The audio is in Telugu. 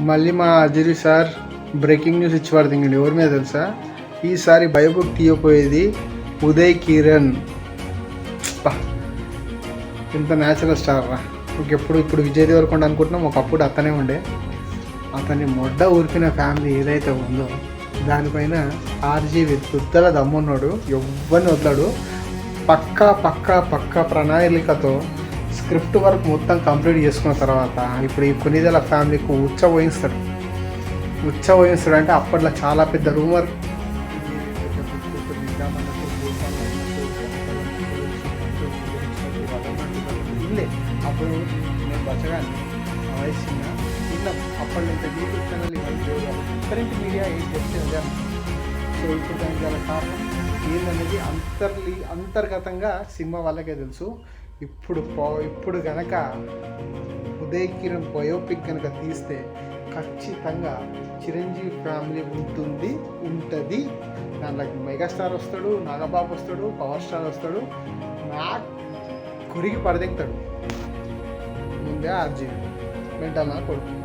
మళ్ళీ మా అజరి సార్ బ్రేకింగ్ న్యూస్ ఇచ్చి పడుతుంది. ఎవరి మీద తెలుసా? ఈసారి బయోబుక్ తీయపోయేది ఉదయ్ కిరణ్. ఇంత న్యాచురల్ స్టార్ రా. ఇంకెప్పుడు ఇప్పుడు విజయ్ దేవరకొండ అనుకుంటున్నాం, ఒకప్పుడు అతనే ఉండే. అతన్ని మొడ్డ ఊరికిన ఫ్యామిలీ ఏదైతే ఉందో దానిపైన ఆర్జీవి దుద్దల దమ్మున్నాడు, ఎవ్వరిని వదలాడు. పక్కా ప్రణాళికతో స్క్రిప్ట్ వర్క్ మొత్తం కంప్లీట్ చేసుకున్న తర్వాత ఇప్పుడు ఈ కొనిదెల ఫ్యామిలీకి ఉచ్చ పోయిస్తాడు అంటే అప్పట్లో చాలా పెద్ద రూమర్. ఇల్లే అప్పుడు నేను బచ్చగాన్ని వయసు చిన్న అప్పటి నుంచి యూట్యూబ్ ఛానల్ కరెంట్ మీడియా ఏం చెప్తే. సో ఇప్పుడు దానికి గల కారణం ఏందనేది అంతర్గతంగా సినిమా వాళ్ళకే తెలుసు. ఇప్పుడు కనుక ఉదయ్ కిరణ్ బయోపిక్ కనుక తీస్తే ఖచ్చితంగా చిరంజీవి ఫ్యామిలీ ఉంటుంది. దాంట్లో మెగాస్టార్ వస్తాడు, నాగబాబు వస్తాడు, పవర్ స్టార్ వస్తాడు, నాకు కొరిగి పడదెక్కుతాడు. ముందే ఆర్జీవి మెంటల్ నా కొడుకు.